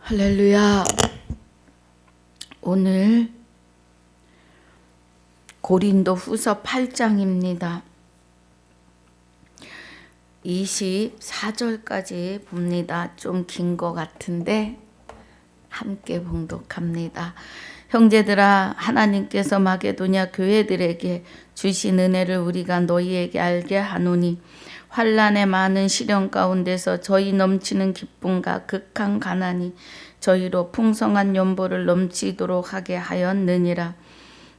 할렐루야. 오늘 고린도후서 8장입니다. 24절까지 봅니다. 좀 긴 것 같은데 함께 봉독합니다. 형제들아, 하나님께서 마게도냐 교회들에게 주신 은혜를 우리가 너희에게 알게 하노니 환난의 많은 시련 가운데서 저희 넘치는 기쁨과 극한 가난이 저희로 풍성한 연보를 넘치도록 하게 하였느니라.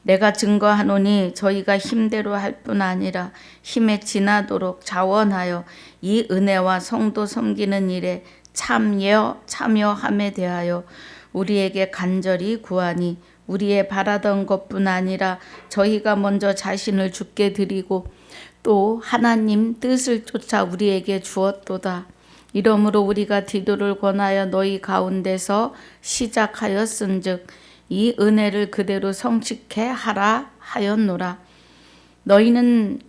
내가 증거하노니 저희가 힘대로 할 뿐 아니라 힘에 지나도록 자원하여 이 은혜와 성도 섬기는 일에 참여함에 대하여 우리에게 간절히 구하니, 우리의 바라던 것뿐 아니라 저희가 먼저 자신을 주께 드리고 또 하나님 뜻을 쫓아 우리에게 주었도다. 이러므로 우리가 디도를 권하여 너희 가운데서 시작하였은즉 이 은혜를 그대로 성취케 하라 하였노라.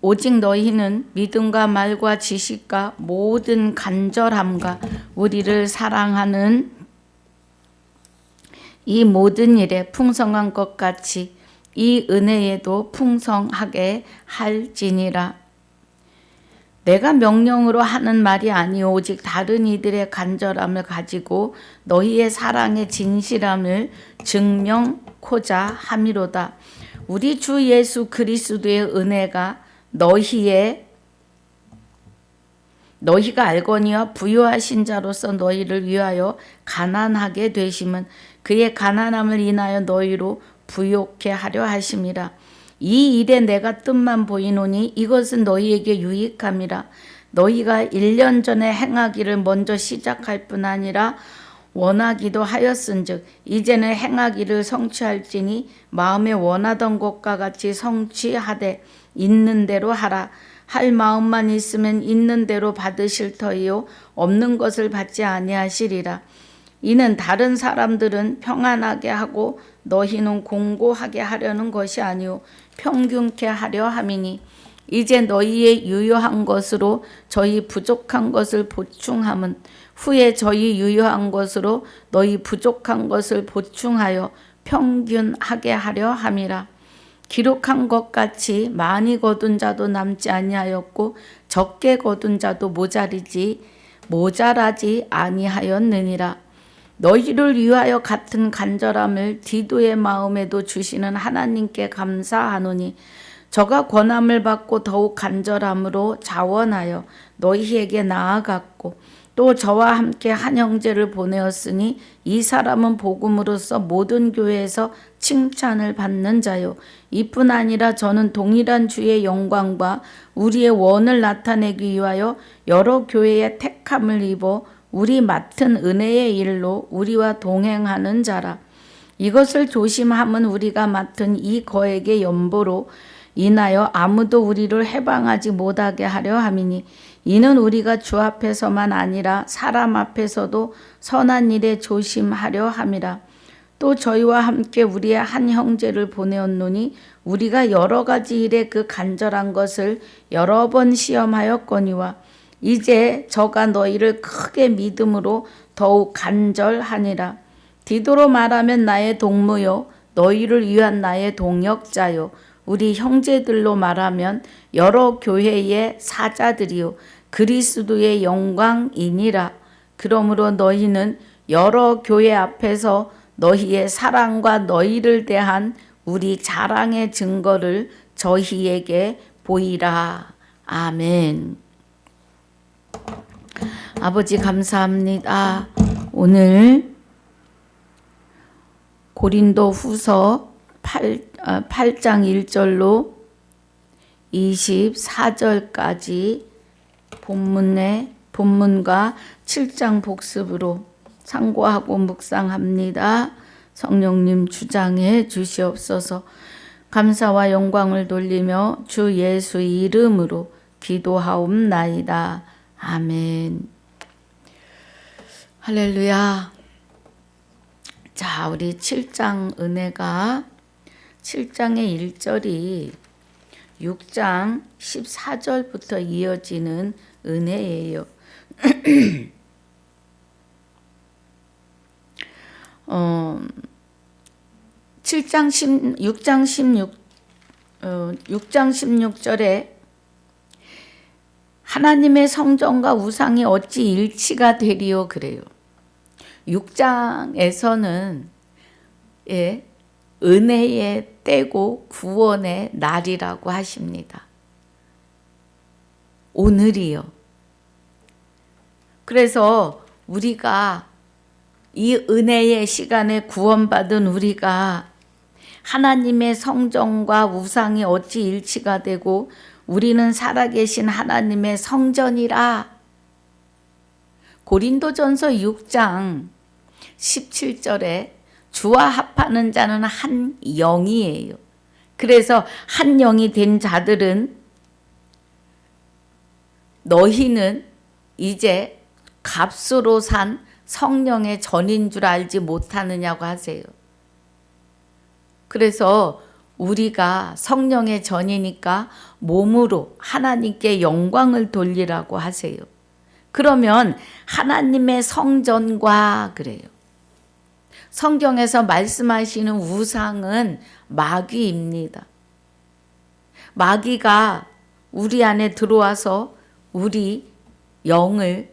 오직 너희는 믿음과 말과 지식과 모든 간절함과 우리를 사랑하는 이 모든 일에 풍성한 것 같이 이 은혜에도 풍성하게 할지니라. 내가 명령으로 하는 말이 아니오 오직 다른 이들의 간절함을 가지고 너희의 사랑의 진실함을 증명코자 함이로다. 우리 주 예수 그리스도의 은혜가 너희가 알거니와 부요하신 자로서 너희를 위하여 가난하게 되심은 그의 가난함을 인하여 너희로 부요케 하려 하심이라. 이 일에 내가 뜻만 보이노니 이것은 너희에게 유익함이라. 너희가 1년 전에 행하기를 먼저 시작할 뿐 아니라 원하기도 하였은즉 이제는 행하기를 성취할지니 마음에 원하던 것과 같이 성취하되 있는 대로 하라. 할 마음만 있으면 있는 대로 받으실 터이요 없는 것을 받지 아니하시리라. 이는 다른 사람들은 평안하게 하고 너희는 공고하게 하려는 것이 아니오 평균케 하려 함이니 이제 너희의 유효한 것으로 저희 부족한 것을 보충함은 후에 저희 유효한 것으로 너희 부족한 것을 보충하여 평균하게 하려 함이라. 기록한 것 같이 많이 거둔 자도 남지 아니하였고 적게 거둔 자도 모자라지 아니하였느니라. 너희를 위하여 같은 간절함을 디도의 마음에도 주시는 하나님께 감사하노니 저가 권함을 받고 더욱 간절함으로 자원하여 너희에게 나아갔고 또 저와 함께 한 형제를 보내었으니 이 사람은 복음으로써 모든 교회에서 칭찬을 받는 자요 이뿐 아니라 저는 동일한 주의 영광과 우리의 원을 나타내기 위하여 여러 교회의 택함을 입어 우리 맡은 은혜의 일로 우리와 동행하는 자라. 이것을 조심함은 우리가 맡은 이 거액의 연보로 인하여 아무도 우리를 해방하지 못하게 하려 함이니 이는 우리가 주 앞에서만 아니라 사람 앞에서도 선한 일에 조심하려 함이라. 또 저희와 함께 우리의 한 형제를 보내었노니 우리가 여러 가지 일에 그 간절한 것을 여러 번 시험하였거니와 이제 저가 너희를 크게 믿음으로 더욱 간절하니라. 디도로 말하면 나의 동무요 너희를 위한 나의 동역자요 우리 형제들로 말하면 여러 교회의 사자들이요 그리스도의 영광이니라. 그러므로 너희는 여러 교회 앞에서 너희의 사랑과 너희를 대한 우리 자랑의 증거를 저희에게 보이라. 아멘. 아버지 감사합니다. 오늘 고린도후서 8장 1절로 24절까지 본문과 7장 복습으로 상고하고 묵상합니다. 성령님 주장해 주시옵소서. 감사와 영광을 돌리며 주 예수 이름으로 기도하옵나이다. 아멘. 할렐루야. 자, 우리 7장 은혜가 7장의 1절이 6장 14절부터 이어지는 은혜예요. 6장 16절에 하나님의 성전과 우상이 어찌 일치가 되리요 그래요. 6장에서는 은혜의 때고 구원의 날이라고 하십니다. 오늘이요. 그래서 우리가 이 은혜의 시간에 구원받은 우리가 하나님의 성전과 우상이 어찌 일치가 되고 우리는 살아계신 하나님의 성전이라. 고린도전서 6장 17절에 주와 합하는 자는 한 영이에요. 그래서 한 영이 된 자들은 너희는 이제 값으로 산 성령의 전인 줄 알지 못하느냐고 하세요. 그래서 우리가 성령의 전이니까 몸으로 하나님께 영광을 돌리라고 하세요. 그러면 하나님의 성전과 그래요. 성경에서 말씀하시는 우상은 마귀입니다. 마귀가 우리 안에 들어와서 우리 영을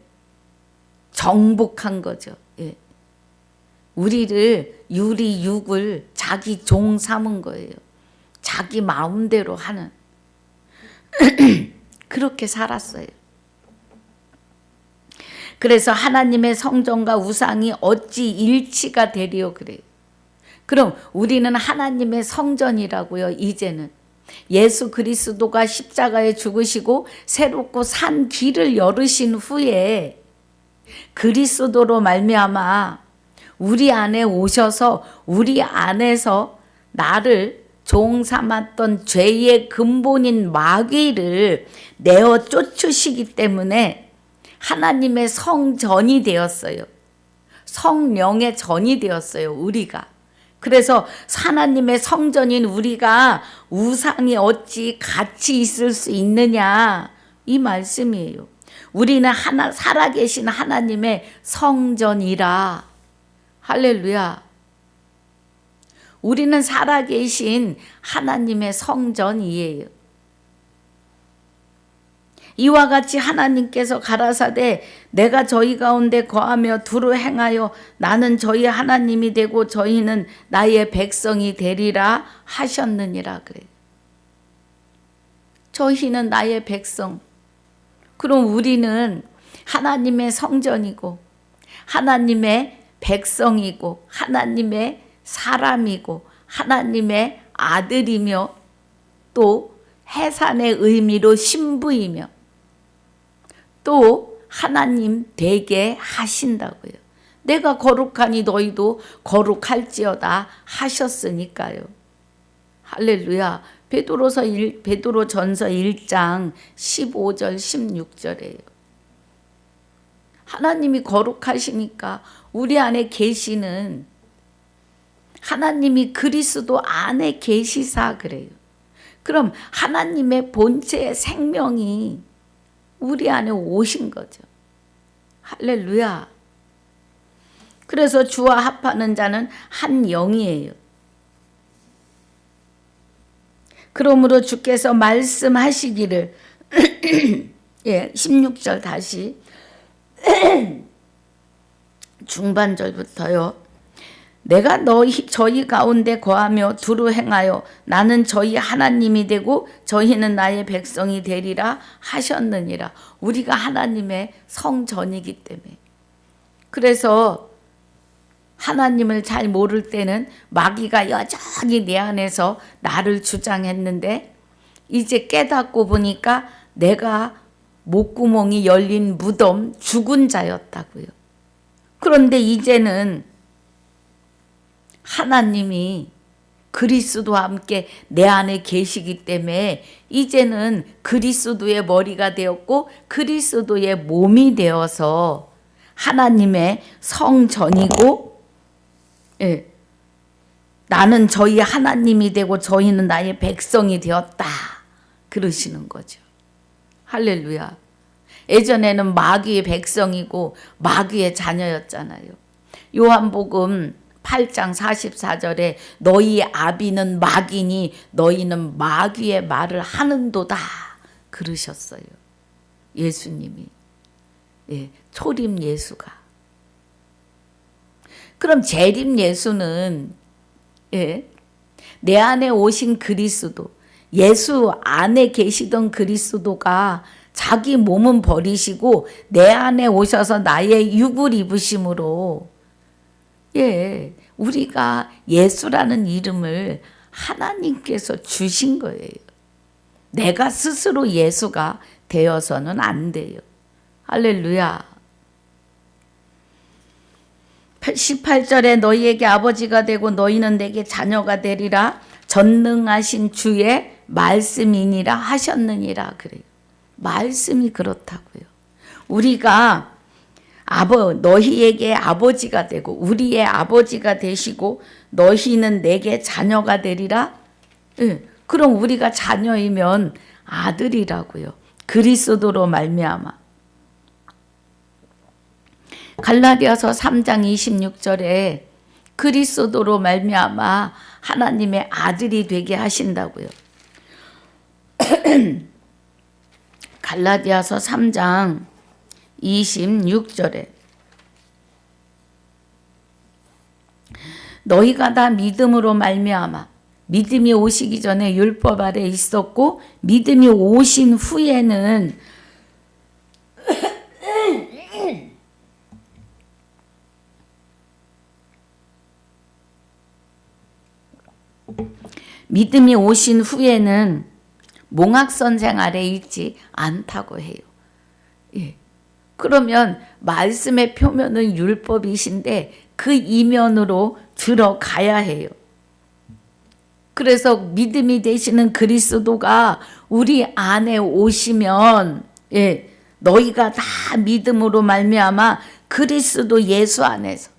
정복한 거죠. 우리를 우리 육을 자기 종 삼은 거예요. 자기 마음대로 하는 그렇게 살았어요. 그래서 하나님의 성전과 우상이 어찌 일치가 되리요 그래요. 그럼 우리는 하나님의 성전이라고요. 이제는 예수 그리스도가 십자가에 죽으시고 새롭고 산 길을 열으신 후에 그리스도로 말미암아 우리 안에 오셔서 우리 안에서 나를 종 삼았던 죄의 근본인 마귀를 내어 쫓으시기 때문에 하나님의 성전이 되었어요. 성령의 전이 되었어요. 우리가. 그래서 하나님의 성전인 우리가 우상이 어찌 같이 있을 수 있느냐 이 말씀이에요. 우리는 살아계신 하나님의 성전이라. 할렐루야. 우리는 살아계신 하나님의 성전이에요. 이와 같이 하나님께서 가라사대 내가 저희 가운데 거하며 두루 행하여 나는 저희 하나님이 되고 저희는 나의 백성이 되리라 하셨느니라 그래요. 저희는 나의 백성. 그럼 우리는 하나님의 성전이고 하나님의 백성이고 하나님의 사람이고 하나님의 아들이며 또 해산의 의미로 신부이며 또 하나님 되게 하신다고요. 내가 거룩하니 너희도 거룩할지어다 하셨으니까요. 할렐루야. 베드로전서 1장 15절 16절이에요. 하나님이 거룩하시니까 우리 안에 계시는 하나님이 그리스도 안에 계시사 그래요. 그럼 하나님의 본체의 생명이 우리 안에 오신 거죠. 할렐루야. 그래서 주와 합하는 자는 한 영이에요. 그러므로 주께서 말씀하시기를 16절 다시 중반절부터요. 내가 저희 가운데 거하며 두루 행하여 나는 저희 하나님이 되고 저희는 나의 백성이 되리라 하셨느니라. 우리가 하나님의 성전이기 때문에. 그래서 하나님을 잘 모를 때는 마귀가 여전히 내 안에서 나를 주장했는데 이제 깨닫고 보니까 내가 목구멍이 열린 무덤 죽은 자였다고요. 그런데 이제는 하나님이 그리스도와 함께 내 안에 계시기 때문에 이제는 그리스도의 머리가 되었고 그리스도의 몸이 되어서 하나님의 성전이고 나는 저희 하나님이 되고 저희는 나의 백성이 되었다 그러시는 거죠. 할렐루야. 예전에는 마귀의 백성이고 마귀의 자녀였잖아요. 요한복음 8장 44절에 너희 아비는 마귀니 너희는 마귀의 말을 하는도다 그러셨어요. 예수님이. 예, 초림 예수가. 그럼 재림 예수는 예, 내 안에 오신 그리스도, 예수 안에 계시던 그리스도가 자기 몸은 버리시고 내 안에 오셔서 나의 육을 입으심으로 예, 우리가 예수라는 이름을 하나님께서 주신 거예요. 내가 스스로 예수가 되어서는 안 돼요. 할렐루야. 18절에 너희에게 아버지가 되고 너희는 내게 자녀가 되리라 전능하신 주의 말씀이니라 하셨느니라 그래요. 말씀이 그렇다고요. 우리가 너희에게 아버지가 되고 우리의 아버지가 되시고 너희는 내게 자녀가 되리라. 예, 그럼 우리가 자녀이면 아들이라고요. 그리스도로 말미암아. 갈라디아서 3장 26절에 그리스도로 말미암아 하나님의 아들이 되게 하신다고요. 갈라디아서 3장 26절에 너희가 다 믿음으로 말미암아 믿음이 오시기 전에 율법 아래 있었고 믿음이 오신 후에는 믿음이 오신 후에는 몽학선생 아래 있지 않다고 해요. 예. 그러면 말씀의 표면은 율법이신데 그 이면으로 들어가야 해요. 그래서 믿음이 되시는 그리스도가 우리 안에 오시면 예, 너희가 다 믿음으로 말미암아 그리스도 예수 안에서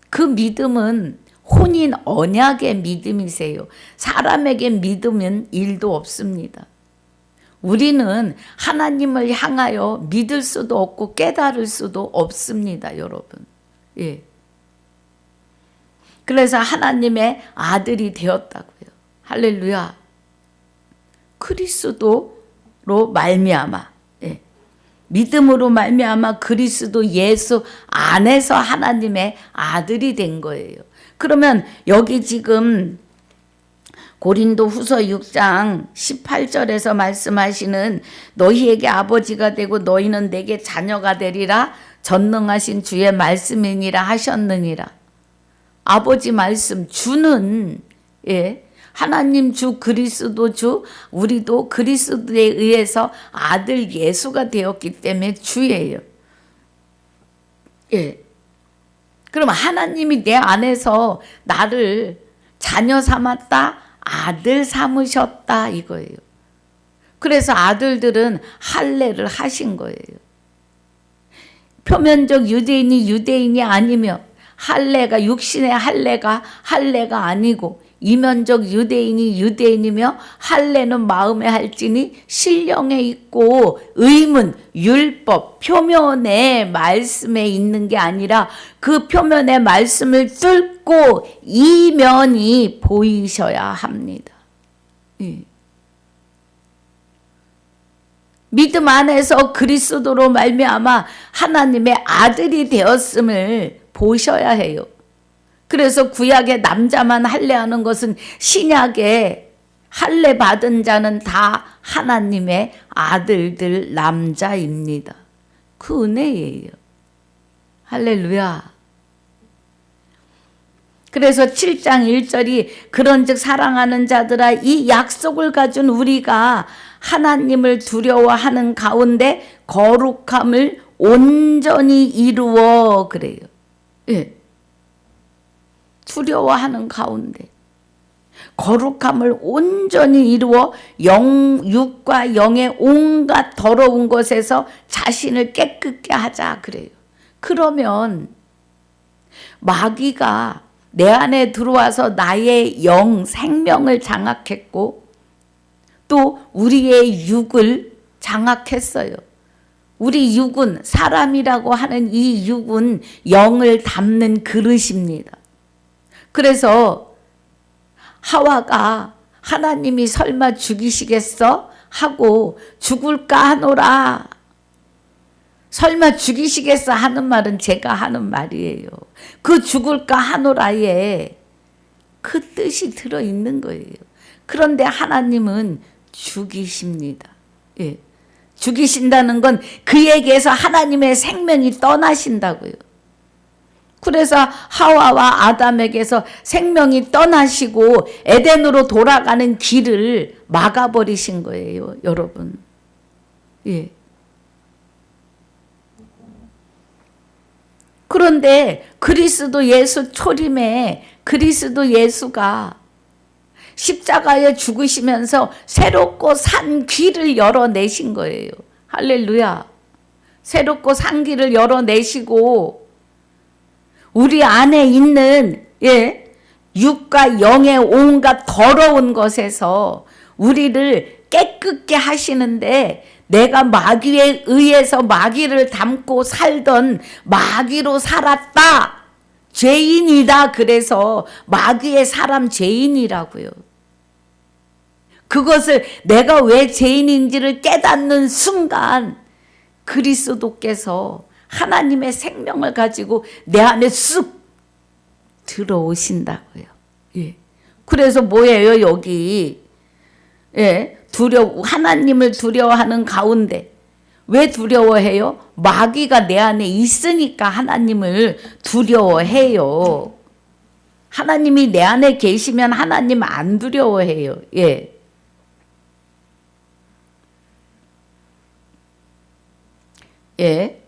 그 믿음은 혼인 언약의 믿음이세요. 사람에게 믿음은 일도 없습니다. 우리는 하나님을 향하여 믿을 수도 없고 깨달을 수도 없습니다, 여러분. 예. 그래서 하나님의 아들이 되었다고요. 할렐루야. 그리스도로 말미암아. 예. 믿음으로 말미암아 그리스도 예수 안에서 하나님의 아들이 된 거예요. 그러면 여기 지금 고린도 후서 6장 18절에서 말씀하시는 너희에게 아버지가 되고 너희는 내게 자녀가 되리라 전능하신 주의 말씀이니라 하셨느니라. 아버지 말씀 주는 예, 하나님 주 그리스도 주 우리도 그리스도에 의해서 아들 예수가 되었기 때문에 주예요. 예. 그럼 하나님이 내 안에서 나를 자녀 삼았다, 아들 삼으셨다 이거예요. 그래서 아들들은 할례를 하신 거예요. 표면적 유대인이 아니면 할례가 육신의 할례가 아니고 이면적 유대인이며 할례는 마음에 할지니 신령에 있고 의문 율법 표면의 말씀에 있는 게 아니라 그 표면의 말씀을 뚫고 이면이 보이셔야 합니다. 예. 믿음 안에서 그리스도로 말미암아 하나님의 아들이 되었음을 보셔야 해요. 그래서 구약의 남자만 할례하는 것은 신약에 할례 받은 자는 다 하나님의 아들들 남자입니다. 그 은혜예요. 할렐루야. 그래서 7장 1절이 그런즉 사랑하는 자들아 이 약속을 가진 우리가 하나님을 두려워하는 가운데 거룩함을 온전히 이루어 그래요. 예. 두려워하는 가운데 거룩함을 온전히 이루어 육과 영의 온갖 더러운 것에서 자신을 깨끗게 하자 그래요. 그러면 마귀가 내 안에 들어와서 나의 영 생명을 장악했고 또 우리의 육을 장악했어요. 우리 육은 사람이라고 하는 이 육은 영을 담는 그릇입니다. 그래서 하와가 하나님이 설마 죽이시겠어? 하고 죽을까 하노라. 설마 죽이시겠어 하는 말은 제가 하는 말이에요. 그 죽을까 하노라에 그 뜻이 들어있는 거예요. 그런데 하나님은 죽이십니다. 예. 죽이신다는 건 그에게서 하나님의 생명이 떠나신다고요. 그래서 하와와 아담에게서 생명이 떠나시고 에덴으로 돌아가는 길을 막아버리신 거예요, 여러분. 예. 그런데 그리스도 예수 초림에 그리스도 예수가 십자가에 죽으시면서 새롭고 산 길을 열어내신 거예요. 할렐루야. 새롭고 산 길을 열어내시고 우리 안에 있는 육과 영의 온갖 더러운 것에서 우리를 깨끗게 하시는데 내가 마귀에 의해서 마귀를 닮고 살던 마귀로 살았다. 죄인이다. 그래서 마귀의 사람 죄인이라고요. 그것을 내가 왜 죄인인지를 깨닫는 순간 그리스도께서 하나님의 생명을 가지고 내 안에 쑥 들어오신다고요. 예. 그래서 뭐예요, 여기? 예. 하나님을 두려워하는 가운데. 왜 두려워해요? 마귀가 내 안에 있으니까 하나님을 두려워해요. 하나님이 내 안에 계시면 하나님 안 두려워해요. 예. 예.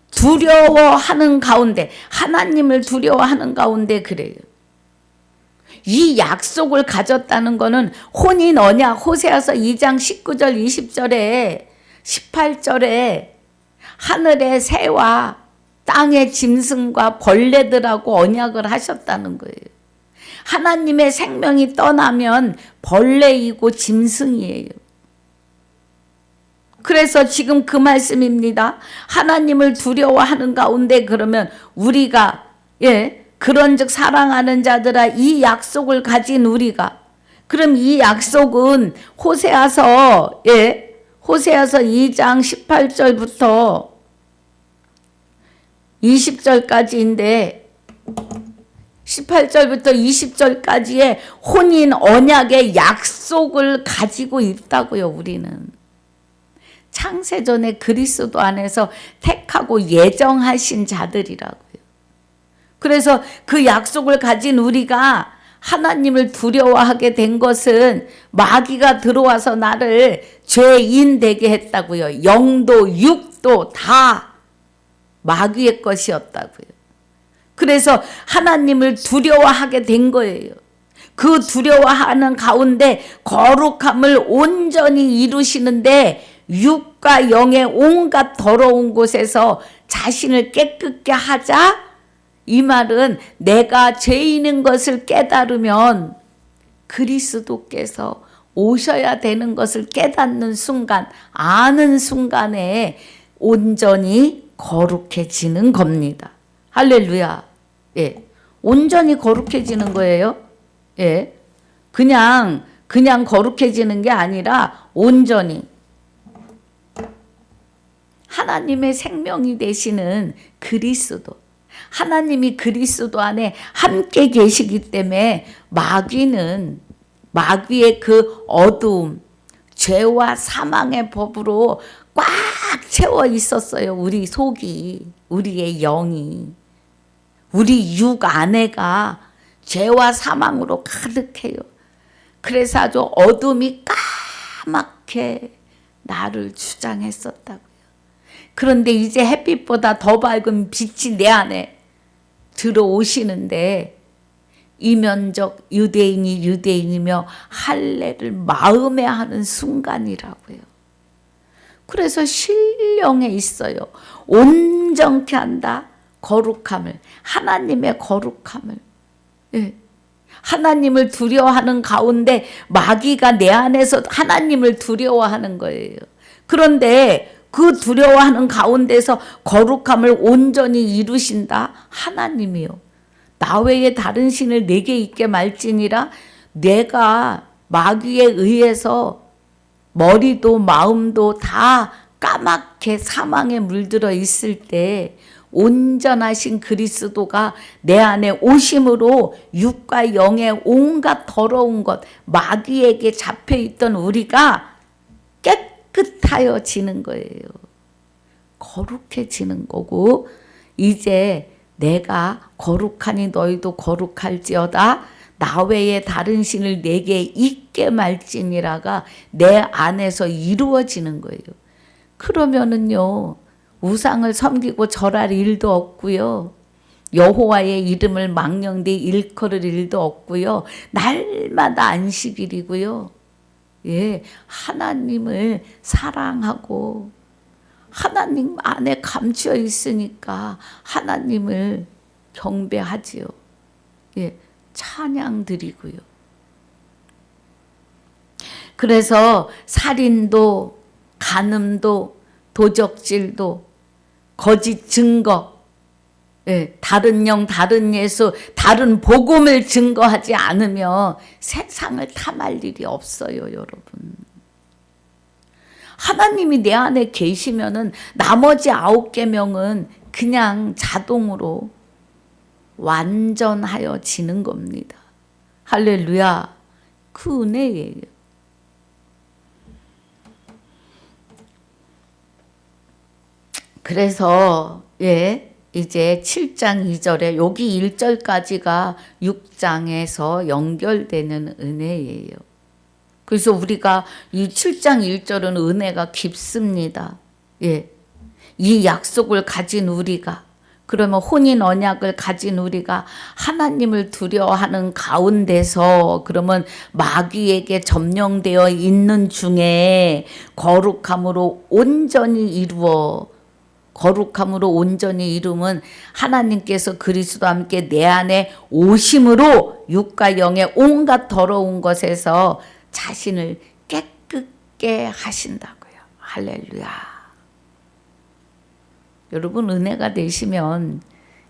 두려워하는 가운데, 하나님을 두려워하는 가운데 그래요. 이 약속을 가졌다는 것은 혼인 언약, 호세아서 2장 19절 20절에 18절에 하늘의 새와 땅의 짐승과 벌레들하고 언약을 하셨다는 거예요. 하나님의 생명이 떠나면 벌레이고 짐승이에요. 그래서 지금 그 말씀입니다. 하나님을 두려워하는 가운데 그러면 우리가 그런즉 사랑하는 자들아 이 약속을 가진 우리가 그럼 이 약속은 호세아서 2장 18절부터 20절까지인데 18절부터 20절까지의 혼인 언약의 약속을 가지고 있다고요. 우리는 창세전에 그리스도 안에서 택하고 예정하신 자들이라고요. 그래서 그 약속을 가진 우리가 하나님을 두려워하게 된 것은 마귀가 들어와서 나를 죄인 되게 했다고요. 영도 육도 다 마귀의 것이었다고요. 그래서 하나님을 두려워하게 된 거예요. 그 두려워하는 가운데 거룩함을 온전히 이루시는데 육과 영의 온갖 더러운 곳에서 자신을 깨끗게 하자. 이 말은 내가 죄인인 것을 깨달으면 그리스도께서 오셔야 되는 것을 깨닫는 순간, 아는 순간에 온전히 거룩해지는 겁니다. 할렐루야. 예. 온전히 거룩해지는 거예요. 예. 그냥 거룩해지는 게 아니라 온전히 하나님의 생명이 되시는 그리스도. 하나님이 그리스도 안에 함께 계시기 때문에 마귀의 그 어두움, 죄와 사망의 법으로 꽉 채워 있었어요. 우리 속이, 우리의 영이. 우리 육 안에가 죄와 사망으로 가득해요. 그래서 아주 어둠이 까맣게 나를 주장했었다고요. 그런데 이제 햇빛보다 더 밝은 빛이 내 안에 들어오시는데 이면적 유대인이 유대인이며 할례를 마음에 하는 순간이라고요. 그래서 신령에 있어요. 온전케 한다. 거룩함을, 하나님의 거룩함을. 예. 하나님을 두려워하는 가운데 마귀가 내 안에서 하나님을 두려워하는 거예요. 그런데 그 두려워하는 가운데서 거룩함을 온전히 이루신다? 하나님이요. 나 외에 다른 신을 내게 있게 말지니라. 내가 마귀에 의해서 머리도 마음도 다 까맣게 사망에 물들어 있을 때 온전하신 그리스도가 내 안에 오심으로 육과 영의 온갖 더러운 것, 마귀에게 잡혀있던 우리가 깨끗하여지는 거예요. 거룩해지는 거고, 이제 내가 거룩하니 너희도 거룩할지어다. 나 외에 다른 신을 내게 있게 말지니라가 내 안에서 이루어지는 거예요. 그러면은요, 우상을 섬기고 절할 일도 없고요. 여호와의 이름을 망령되이 일컬을 일도 없고요. 날마다 안식일이고요. 예, 하나님을 사랑하고 하나님 안에 감추어 있으니까 하나님을 경배하지요. 예, 찬양 드리고요. 그래서 살인도 간음도 도적질도 거짓 증거, 예, 다른 영, 다른 예수, 다른 복음을 증거하지 않으며 세상을 탐할 일이 없어요, 여러분. 하나님이 내 안에 계시면은 나머지 9계명은 그냥 자동으로 완전하여지는 겁니다. 할렐루야. 그 은혜예요. 그래서 예, 이제 7장 2절에 여기 1절까지가 6장에서 연결되는 은혜예요. 그래서 우리가 이 7장 1절은 은혜가 깊습니다. 예. 이 약속을 가진 우리가, 그러면 혼인 언약을 가진 우리가 하나님을 두려워하는 가운데서 그러면 마귀에게 점령되어 있는 중에 거룩함으로 온전히 이루면 하나님께서 그리스도와 함께 내 안에 오심으로 육과 영의 온갖 더러운 것에서 자신을 깨끗게 하신다고요. 할렐루야. 여러분, 은혜가 되시면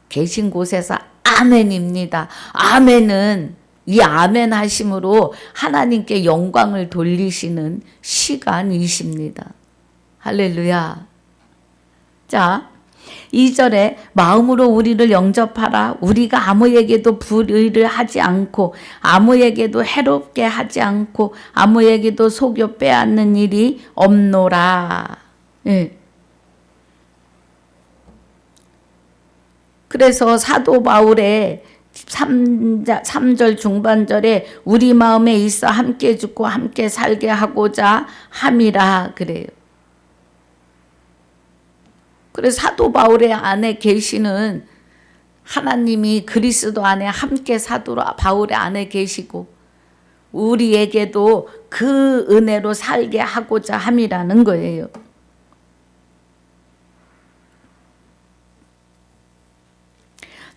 계신 곳에서 아멘입니다. 아멘은 이 아멘 하심으로 하나님께 영광을 돌리시는 시간이십니다. 할렐루야. 자, 2절에 마음으로 우리를 영접하라. 우리가 아무에게도 불의를 하지 않고 아무에게도 해롭게 하지 않고 아무에게도 속여 빼앗는 일이 없노라. 예. 그래서 사도 바울의 3절 중반절에 우리 마음에 있어 함께 죽고 함께 살게 하고자 함이라 그래요. 그래서 사도 바울의 안에 계시는 하나님이 그리스도 안에 함께 사도 바울의 안에 계시고 우리에게도 그 은혜로 살게 하고자 함이라는 거예요.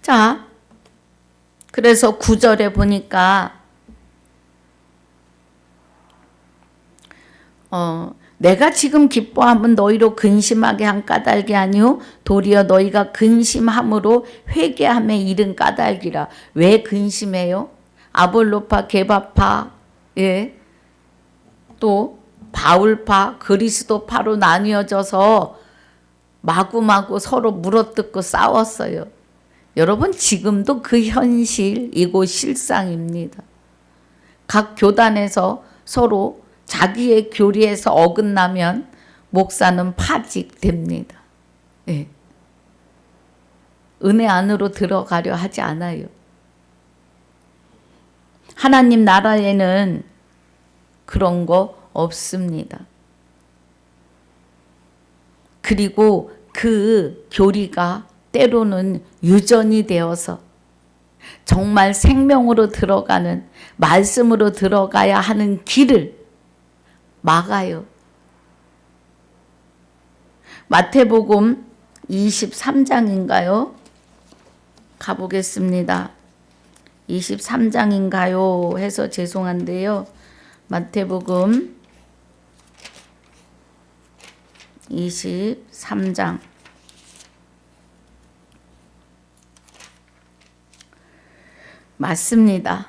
자, 그래서 9절에 보니까 내가 지금 기뻐함은 너희로 근심하게 한 까닭이 아니요 도리어 너희가 근심함으로 회개함에 이른 까닭이라. 왜 근심해요? 아볼로파, 게바파, 예, 또 바울파, 그리스도파로 나뉘어져서 마구마구 서로 물어뜯고 싸웠어요. 여러분, 지금도 그 현실이고 실상입니다. 각 교단에서 서로 자기의 교리에서 어긋나면 목사는 파직됩니다. 예. 은혜 안으로 들어가려 하지 않아요. 하나님 나라에는 그런 거 없습니다. 그리고 그 교리가 때로는 유전이 되어서 정말 생명으로 들어가는, 말씀으로 들어가야 하는 길을 막아요. 마태복음 23장인가요? 가보겠습니다. 23장인가요? 해서 죄송한데요. 마태복음 23장 맞습니다.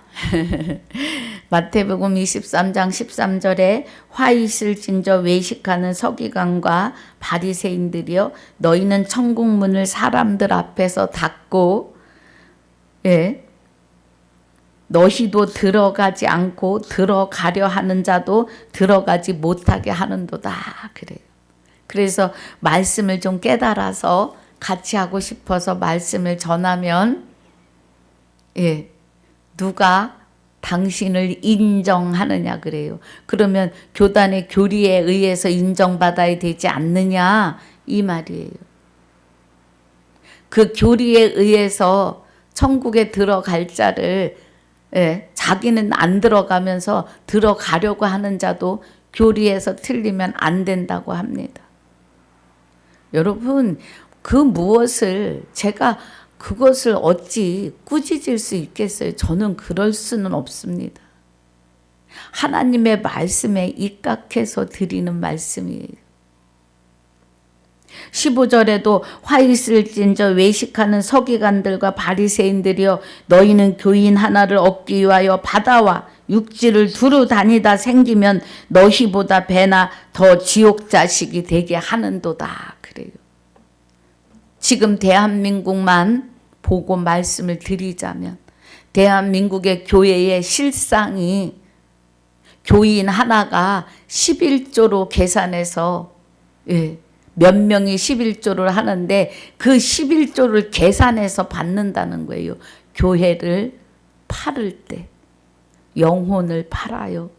마태복음 23장 13절에 화 있을 진저 외식하는 서기관과 바리새인들이여 너희는 천국 문을 사람들 앞에서 닫고 너희도 들어가지 않고 들어가려 하는 자도 들어가지 못하게 하는도다 그래요. 그래서 말씀을 좀 깨달아서 같이 하고 싶어서 말씀을 전하면 누가 당신을 인정하느냐 그래요. 그러면 교단의 교리에 의해서 인정받아야 되지 않느냐 이 말이에요. 그 교리에 의해서 천국에 들어갈 자를 자기는 안 들어가면서 들어가려고 하는 자도 교리에서 틀리면 안 된다고 합니다. 여러분 그 무엇을 제가 그것을 어찌 꾸짖을 수 있겠어요? 저는 그럴 수는 없습니다. 하나님의 말씀에 입각해서 드리는 말씀이에요. 15절에도 화 있을진저 외식하는 서기관들과 바리새인들이여 너희는 교인 하나를 얻기 위하여 바다와 육지를 두루 다니다 생기면 너희보다 배나 더 지옥 자식이 되게 하는도다 그래요. 지금 대한민국만 보고 말씀을 드리자면 대한민국의 교회의 실상이 교인 하나가 11조로 계산해서 몇 명이 11조를 하는데 그 11조를 계산해서 받는다는 거예요. 교회를 팔을 때 영혼을 팔아요.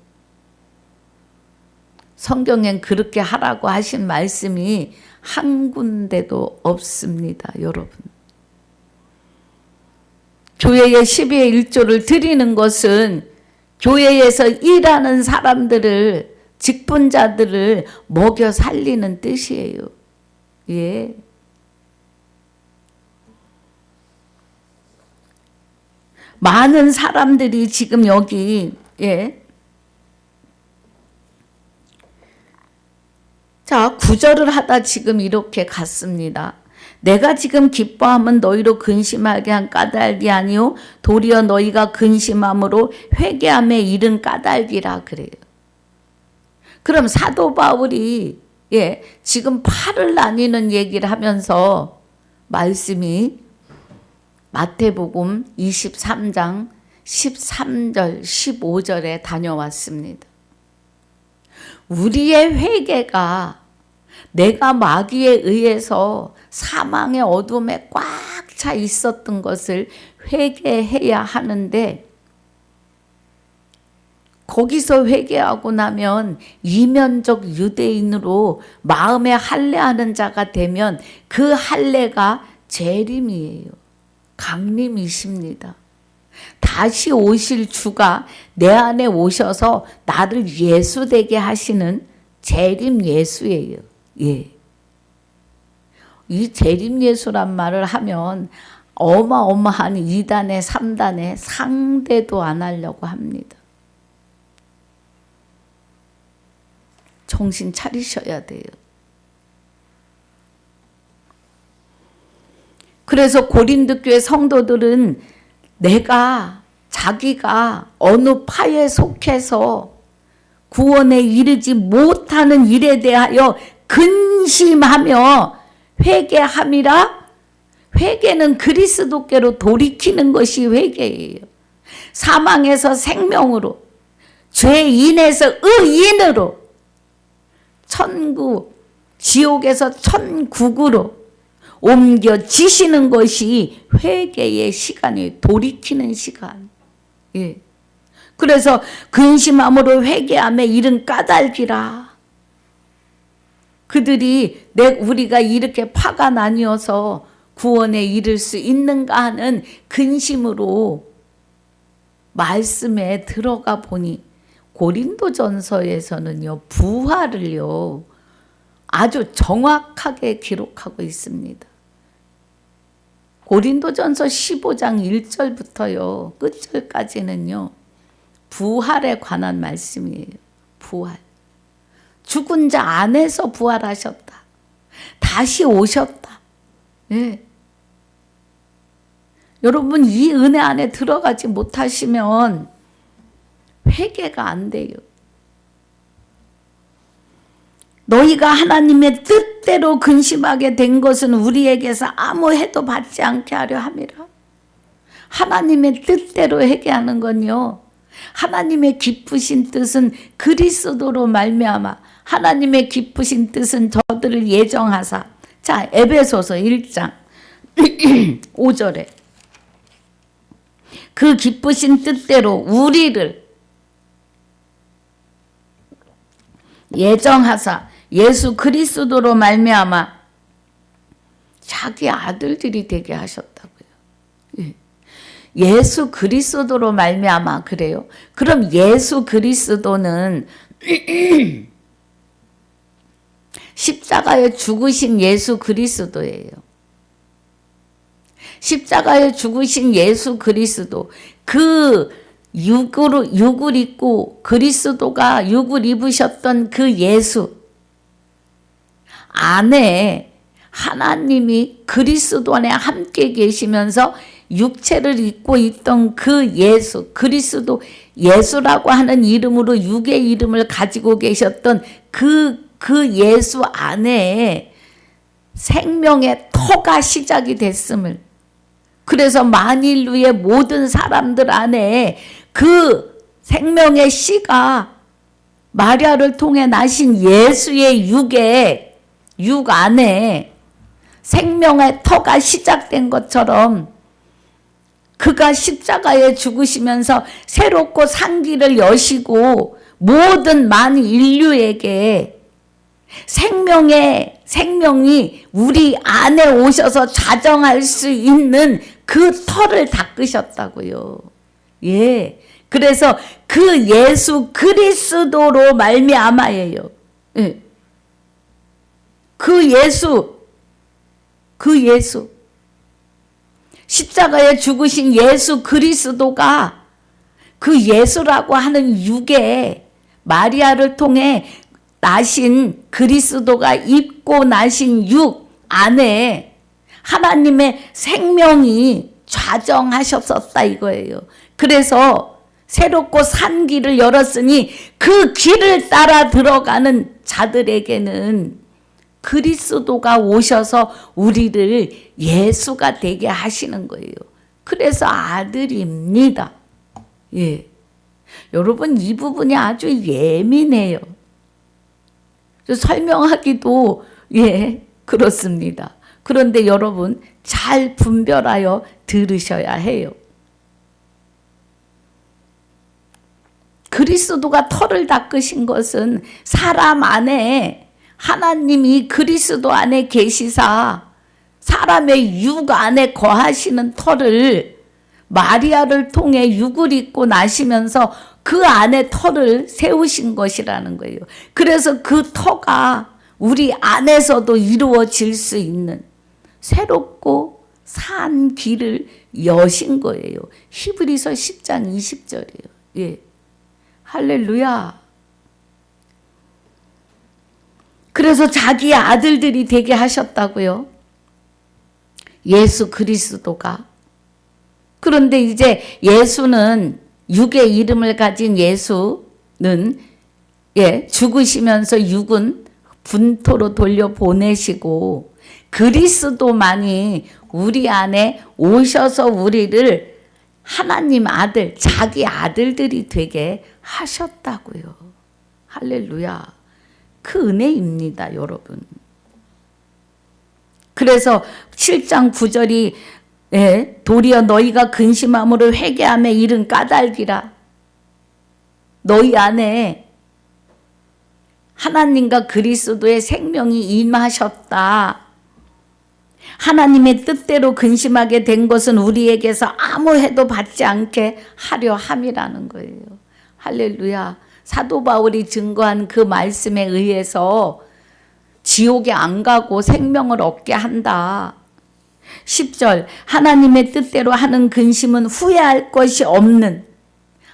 성경엔 그렇게 하라고 하신 말씀이 한 군데도 없습니다. 여러분. 교회의 12의 1조를 드리는 것은 교회에서 일하는 사람들을 직분자들을 먹여 살리는 뜻이에요. 많은 사람들이 지금 여기 자, 구절을 하다 지금 이렇게 갔습니다. 내가 지금 기뻐함은 너희로 근심하게 한 까닭이 아니요 도리어 너희가 근심함으로 회개함에 이른 까닭이라 그래요. 그럼 사도 바울이 지금 팔을 나뉘는 얘기를 하면서 말씀이 마태복음 23장 13절 15절에 다녀왔습니다. 우리의 회개가 내가 마귀에 의해서 사망의 어둠에 꽉 차 있었던 것을 회개해야 하는데 거기서 회개하고 나면 이면적 유대인으로 마음에 할례하는 자가 되면 그 할례가 재림이에요. 강림이십니다. 다시 오실 주가 내 안에 오셔서 나를 예수되게 하시는 재림 예수예요. 이 재림 예수란 말을 하면 어마어마한 2단에 3단에 상대도 안 하려고 합니다. 정신 차리셔야 돼요. 그래서 고린도 교회 성도들은 자기가 어느 파에 속해서 구원에 이르지 못하는 일에 대하여 근심하며 회개함이라. 회개는 그리스도께로 돌이키는 것이 회개예요. 사망에서 생명으로, 죄인에서 의인으로, 천국, 지옥에서 천국으로 옮겨지시는 것이 회개의 시간이에요. 돌이키는 시간. 그래서 근심함으로 회개함에 이른 까닭이라. 우리가 이렇게 파가 나뉘어서 구원에 이를 수 있는가 하는 근심으로 말씀에 들어가 보니 고린도전서에서는요, 부활을요, 아주 정확하게 기록하고 있습니다. 고린도전서 15장 1절부터요, 끝절까지는요, 부활에 관한 말씀이에요. 부활. 죽은 자 안에서 부활하셨다. 다시 오셨다. 여러분 이 은혜 안에 들어가지 못하시면 회개가 안 돼요. 너희가 하나님의 뜻대로 근심하게 된 것은 우리에게서 아무 해도 받지 않게 하려 함이라. 하나님의 뜻대로 회개하는 건요, 하나님의 기쁘신 뜻은 그리스도로 말미암아 하나님의 기쁘신 뜻은 저들을 예정하사. 자, 에베소서 1장 5절에 그 기쁘신 뜻대로 우리를 예정하사 예수 그리스도로 말미암아 자기 아들들이 되게 하셨다고요. 예수 그리스도로 말미암아. 그래요? 그럼 예수 그리스도는 십자가에 죽으신 예수 그리스도예요. 십자가에 죽으신 예수 그리스도, 그 육을 입고 그리스도가 육을 입으셨던 그 예수 안에 하나님이 그리스도 안에 함께 계시면서 육체를 입고 있던 그 예수, 그리스도, 예수라고 하는 이름으로 육의 이름을 가지고 계셨던 그 예수 안에 생명의 터가 시작이 됐음을, 그래서 만인류의 모든 사람들 안에 그 생명의 씨가 마리아를 통해 나신 예수의 육 안에 생명의 터가 시작된 것처럼 그가 십자가에 죽으시면서 새롭고 산 길을 여시고 모든 만인 인류에게 생명이 우리 안에 오셔서 자정할 수 있는 그 터를 닦으셨다고요. 예. 그래서 그 예수 그리스도로 말미암아예요. 예. 그 예수 십자가에 죽으신 예수 그리스도가 그 예수라고 하는 육에 마리아를 통해 나신 그리스도가 입고 나신 육 안에 하나님의 생명이 좌정하셨었다 이거예요. 그래서 새롭고 산 길을 열었으니 그 길을 따라 들어가는 자들에게는 그리스도가 오셔서 우리를 예수가 되게 하시는 거예요. 그래서 아들입니다. 예. 여러분 이 부분이 아주 예민해요. 설명하기도 그렇습니다. 그런데 여러분 잘 분별하여 들으셔야 해요. 그리스도가 터를 닦으신 것은 사람 안에 하나님이 그리스도 안에 계시사 사람의 육 안에 거하시는 터를 마리아를 통해 육을 입고 나시면서 그 안에 터를 세우신 것이라는 거예요. 그래서 그 터가 우리 안에서도 이루어질 수 있는 새롭고 산 길을 여신 거예요. 히브리서 10장 20절이에요. 예. 할렐루야. 그래서 자기의 아들들이 되게 하셨다고요. 예수 그리스도가. 그런데 이제 예수는 육의 이름을 가진 예수는 죽으시면서 육은 분토로 돌려보내시고 그리스도만이 우리 안에 오셔서 우리를 하나님 아들, 자기 아들들이 되게 하셨다고요. 할렐루야. 그 은혜입니다, 여러분. 그래서 7장 9절이 도리어 너희가 근심함으로 회개함에 이른 까닭이라. 너희 안에 하나님과 그리스도의 생명이 임하셨다. 하나님의 뜻대로 근심하게 된 것은 우리에게서 아무 해도 받지 않게 하려 함이라는 거예요. 할렐루야. 사도 바울이 증거한 그 말씀에 의해서 지옥에 안 가고 생명을 얻게 한다. 10절 하나님의 뜻대로 하는 근심은 후회할 것이 없는.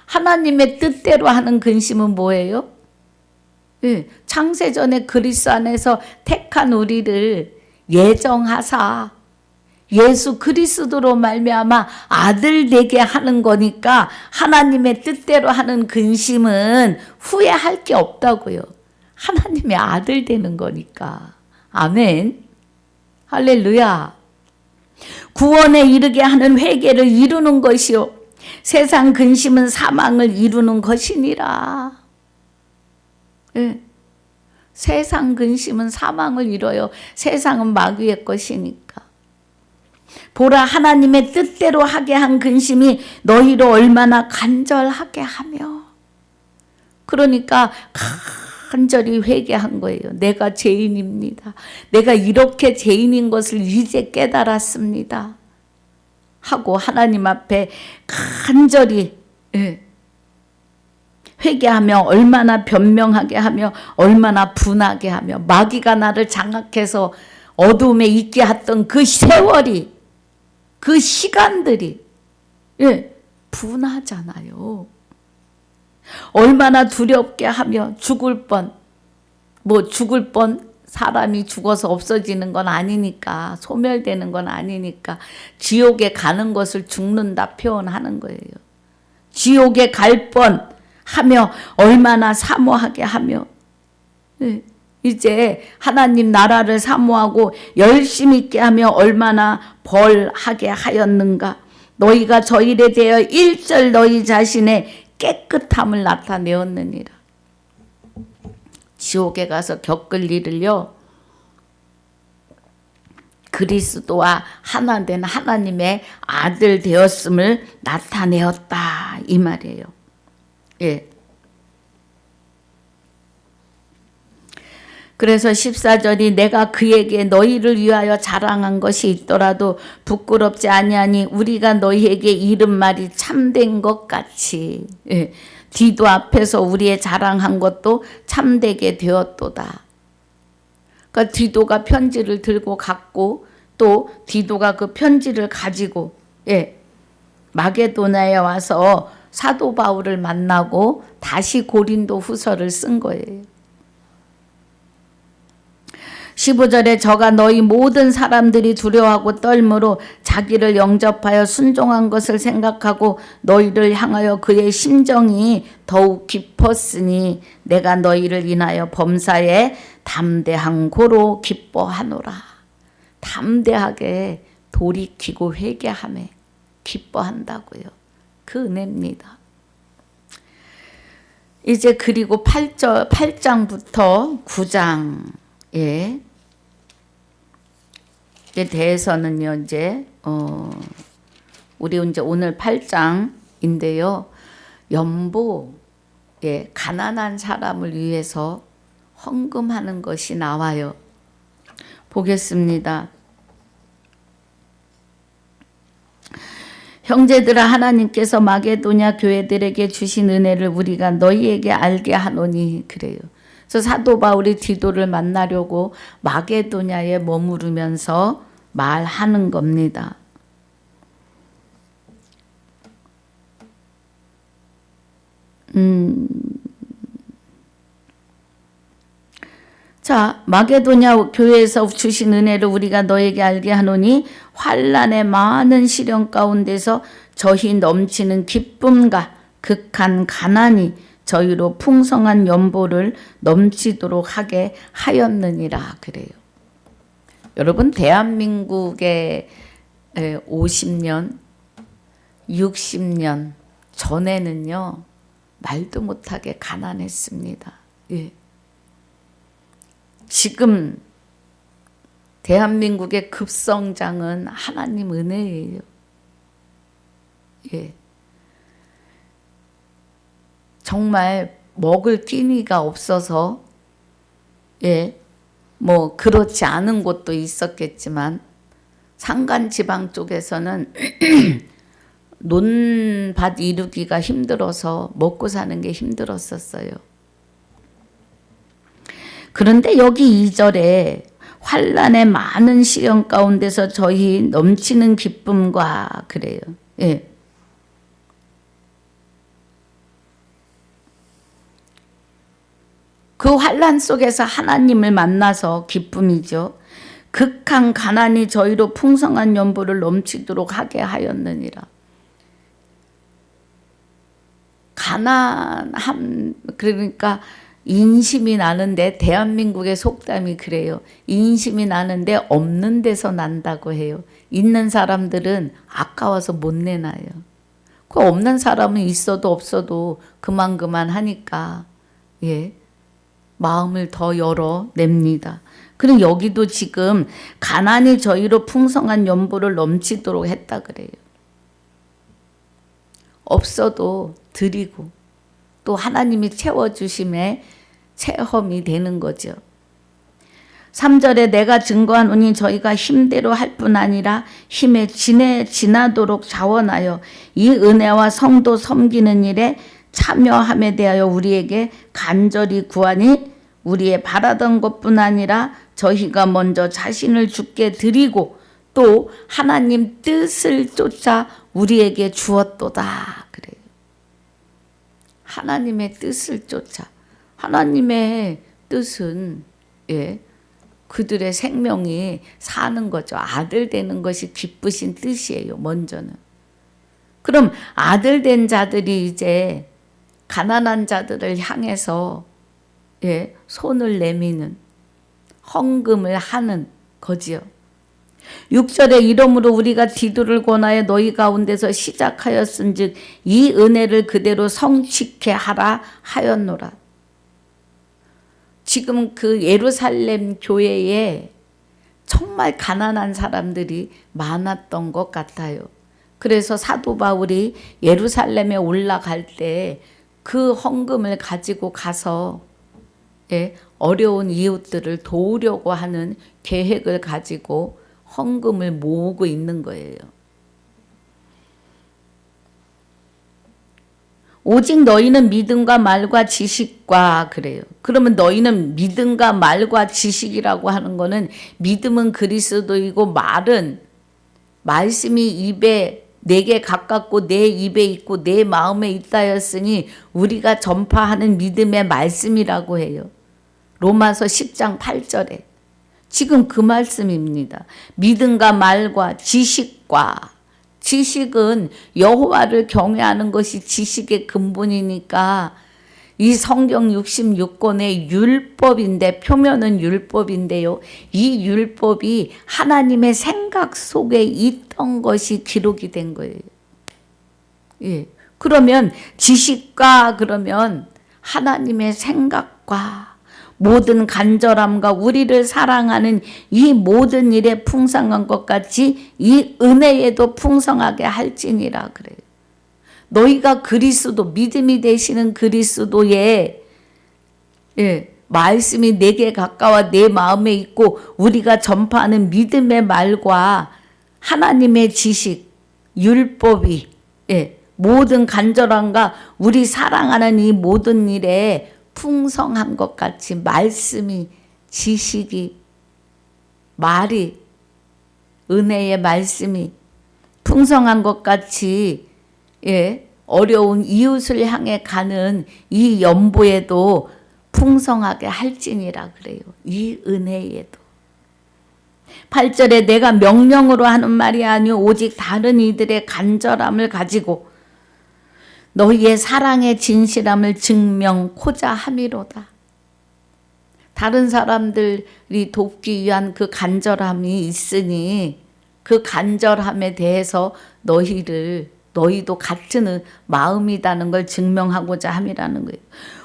하나님의 뜻대로 하는 근심은 뭐예요? 창세전에 그리스도 안에서 택한 우리를 예정하사 예수 그리스도로 말미암아 아들 되게 하는 거니까 하나님의 뜻대로 하는 근심은 후회할 게 없다고요. 하나님의 아들 되는 거니까. 아멘. 할렐루야. 구원에 이르게 하는 회개를 이루는 것이요 세상 근심은 사망을 이루는 것이니라. 예. 세상 근심은 사망을 이뤄요. 세상은 마귀의 것이니까. 보라, 하나님의 뜻대로 하게 한 근심이 너희로 얼마나 간절하게 하며. 그러니까 간절히 회개한 거예요. 내가 죄인입니다. 내가 이렇게 죄인인 것을 이제 깨달았습니다. 하고 하나님 앞에 간절히 회개하며 얼마나 변명하게 하며 얼마나 분하게 하며 마귀가 나를 장악해서 어두움에 있게 했던 그 세월이 그 시간들이 분하잖아요. 얼마나 두렵게 하며 죽을 뻔 사람이 죽어서 없어지는 건 아니니까 소멸되는 건 아니니까 지옥에 가는 것을 죽는다 표현하는 거예요. 지옥에 갈 뻔 하며 얼마나 사모하게 하며 이제 하나님 나라를 사모하고 열심히 있게 하며 얼마나 벌하게 하였는가. 너희가 저 일에 대하여 일절 너희 자신의 깨끗함을 나타내었느니라. 지옥에 가서 겪을 일을요 그리스도와 하나 된 하나님의 아들 되었음을 나타내었다 이 말이에요. 예. 그래서 14절이 내가 그에게 너희를 위하여 자랑한 것이 있더라도 부끄럽지 아니하니 우리가 너희에게 이른 말이 참된 것 같이 디도 앞에서 우리의 자랑한 것도 참되게 되었도다. 그러니까 디도가 편지를 들고 갔고 또 디도가 그 편지를 가지고 마게도냐에 와서 사도 바울을 만나고 다시 고린도 후서를 쓴 거예요. 15절에 저가 너희 모든 사람들이 두려워하고 떨므로 자기를 영접하여 순종한 것을 생각하고 너희를 향하여 그의 심정이 더욱 깊었으니 내가 너희를 인하여 범사에 담대한 고로 기뻐하노라. 담대하게 돌이키고 회개하며 기뻐한다고요. 그 은혜입니다. 이제 그리고 8장부터 9장에 대해서는요, 이제, 우리 이제 오늘 8장인데요, 가난한 사람을 위해서 헌금하는 것이 나와요. 보겠습니다. 형제들아, 하나님께서 마게도냐 교회들에게 주신 은혜를 우리가 너희에게 알게 하노니 그래요. 그래서 사도 바울이 디도를 만나려고 마게도냐에 머무르면서 말하는 겁니다. 자, 마게도냐 교회에서 주신 은혜를 우리가 너에게 알게 하노니 환난의 많은 시련 가운데서 저희 넘치는 기쁨과 극한 가난이 저희로 풍성한 연보를 넘치도록 하게 하였느니라 그래요. 여러분, 대한민국의 50년, 60년 전에는요 말도 못하게 가난했습니다. 예. 지금 대한민국의 급성장은 하나님 은혜예요. 예. 정말 먹을 끼니가 없어서 뭐 그렇지 않은 곳도 있었겠지만 산간지방 쪽에서는 논밭 이루기가 힘들어서 먹고 사는 게 힘들었었어요. 그런데 여기 2절에 환난의 많은 시련 가운데서 저희 넘치는 기쁨과 그래요. 예. 그 환난 속에서 하나님을 만나서 기쁨이죠. 극한 가난이 저희로 풍성한 연보를 넘치도록 하게 하였느니라. 가난함, 그러니까 인심이 나는데, 대한민국의 속담이 그래요. 인심이 나는데 없는 데서 난다고 해요. 있는 사람들은 아까워서 못 내놔요. 그 없는 사람은 있어도 없어도 그만 하니까 마음을 더 열어냅니다. 그럼 여기도 지금 가난이 저희로 풍성한 연보를 넘치도록 했다 그래요. 없어도 드리고 또 하나님이 채워주심에 체험이 되는 거죠. 3절에 내가 증거하노니 저희가 힘대로 할 뿐 아니라 힘에 지나도록 자원하여 이 은혜와 성도 섬기는 일에 참여함에 대하여 우리에게 간절히 구하니 우리의 바라던 것뿐 아니라 저희가 먼저 자신을 주께 드리고 또 하나님 뜻을 쫓아 우리에게 주었도다 그래요. 하나님의 뜻을 쫓아. 하나님의 뜻은 그들의 생명이 사는 거죠. 아들 되는 것이 기쁘신 뜻이에요. 먼저는. 그럼 아들 된 자들이 이제 가난한 자들을 향해서 손을 내미는 헌금을 하는 거지요. 6절에 이러므로 우리가 디도를 권하여 너희 가운데서 시작하였은즉 이 은혜를 그대로 성취케 하라 하였노라. 지금 그 예루살렘 교회에 정말 가난한 사람들이 많았던 것 같아요. 그래서 사도 바울이 예루살렘에 올라갈 때 그 헌금을 가지고 가서 어려운 이웃들을 도우려고 하는 계획을 가지고 헌금을 모으고 있는 거예요. 오직 너희는 믿음과 말과 지식과 그래요. 그러면 너희는 믿음과 말과 지식이라고 하는 거는 믿음은 그리스도이고 말은 말씀이 입에 내게 가깝고 내 입에 있고 내 마음에 있다였으니 우리가 전파하는 믿음의 말씀이라고 해요. 로마서 10장 8절에. 지금 그 말씀입니다. 믿음과 말과 지식과. 지식은 여호와를 경외하는 것이 지식의 근본이니까 이 성경 66권의 율법인데, 표면은 율법인데요. 이 율법이 하나님의 생각 속에 있던 것이 기록이 된 거예요. 그러면 지식과 그러면 하나님의 생각과 모든 간절함과 우리를 사랑하는 이 모든 일에 풍성한 것 같이 이 은혜에도 풍성하게 할지니라 그래요. 너희가 그리스도, 믿음이 되시는 그리스도의 말씀이 내게 가까워 내 마음에 있고 우리가 전파하는 믿음의 말과 하나님의 지식, 율법이 모든 간절함과 우리 사랑하는 이 모든 일에 풍성한 것 같이 말씀이, 지식이, 말이, 은혜의 말씀이 풍성한 것 같이 어려운 이웃을 향해 가는 이 연보에도 풍성하게 할지니라 그래요. 이 은혜에도. 8절에 내가 명령으로 하는 말이 아니오 오직 다른 이들의 간절함을 가지고 너희의 사랑의 진실함을 증명코자 함이로다. 다른 사람들이 돕기 위한 그 간절함이 있으니 그 간절함에 대해서 너희도 같은 마음이라는 걸 증명하고자 함이라는 거예요.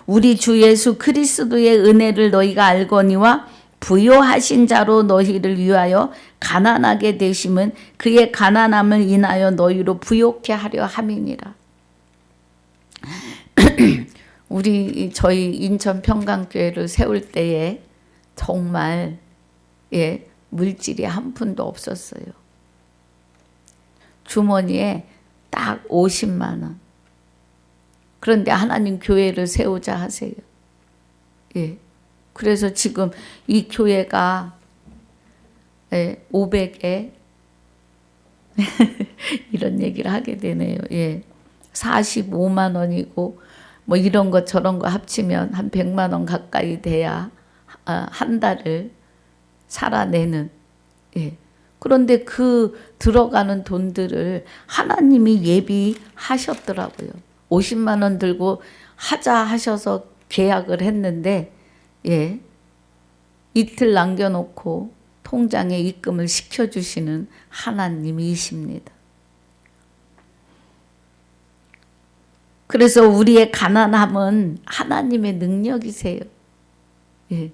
우리 주 예수 그리스도의 은혜를 너희가 알거니와 부요하신 자로 너희를 위하여 가난하게 되심은 그의 가난함을 인하여 너희로 부요케 하려 함이니라. 저희 인천 평강교회를 세울 때에 정말 물질이 한 푼도 없었어요. 주머니에 딱 50만 원. 그런데 하나님 교회를 세우자 하세요. 그래서 지금 이 교회가 500에 이런 얘기를 하게 되네요. 45만 원이고 뭐 이런 거 저런 거 합치면 한 100만 원 가까이 돼야 한 달을 살아내는 예. 그런데 그 들어가는 돈들을 하나님이 예비하셨더라고요. 50만 원 들고 하자 하셔서 계약을 했는데 예. 이틀 남겨놓고 통장에 입금을 시켜주시는 하나님이십니다. 그래서 우리의 가난함은 하나님의 능력이세요. 예.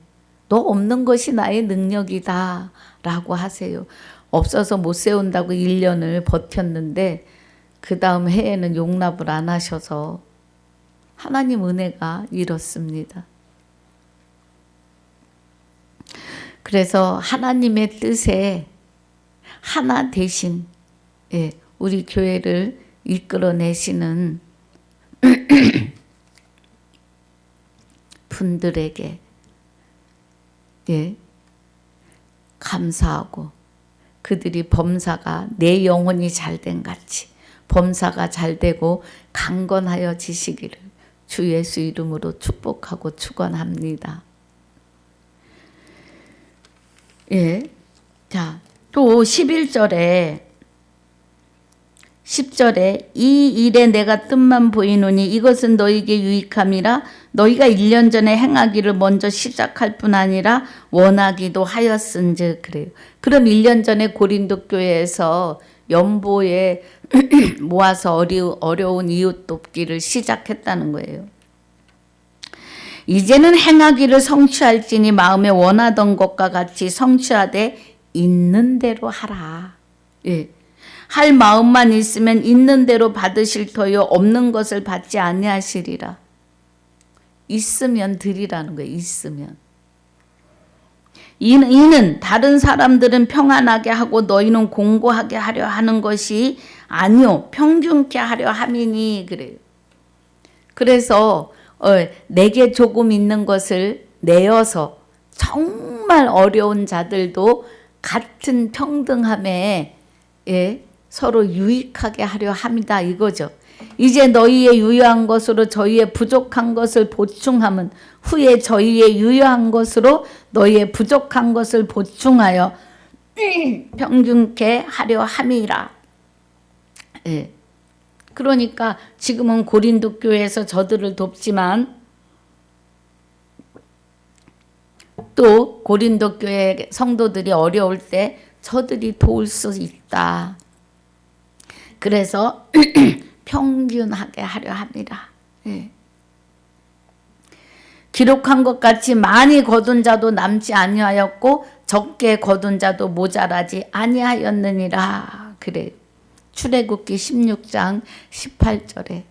너 없는 것이 나의 능력이다 라고 하세요. 없어서 못 세운다고 1년을 버텼는데 그 다음 해에는 용납을 안 하셔서 하나님 은혜가 이렇습니다. 그래서 하나님의 뜻에 하나 되신 예, 우리 교회를 이끌어내시는 분들에게 예, 감사하고 그들이 범사가 내 영혼이 잘된 같이 범사가 잘되고 강건하여지시기를 주 예수 이름으로 축복하고 축원합니다. 예, 자, 또 11절에 10절에 이 일에 내가 뜻만 보이노니 이것은 너희에게 유익함이라 너희가 1년 전에 행하기를 먼저 시작할 뿐 아니라 원하기도 하였은즉 그래요. 그럼 1년 전에 고린도 교회에서 연보에 모아서 어려운 이웃 돕기를 시작했다는 거예요. 이제는 행하기를 성취할지니 마음에 원하던 것과 같이 성취하되 있는 대로 하라. 예. 할 마음만 있으면 있는 대로 받으실 터요 없는 것을 받지 아니하시리라. 있으면 드리라는 거예요. 있으면. 이는 다른 사람들은 평안하게 하고 너희는 공고하게 하려 하는 것이 아니요 평균케 하려 함이니 그래요. 그래서 내게 조금 있는 것을 내어서 정말 어려운 자들도 같은 평등함에 예, 서로 유익하게 하려 합니다. 이거죠. 이제 너희의 유효한 것으로 저희의 부족한 것을 보충함은 후에 저희의 유효한 것으로 너희의 부족한 것을 보충하여 평균케 하려 함이라. 예. 그러니까 지금은 고린도 교회에서 저들을 돕지만 또 고린도 교회 성도들이 어려울 때 저들이 도울 수 있다. 그래서 평균하게 하려 합니다. 예. 기록한 것 같이 많이 거둔 자도 남지 아니하였고 적게 거둔 자도 모자라지 아니하였느니라. 그래요. 출애굽기 16장 18절에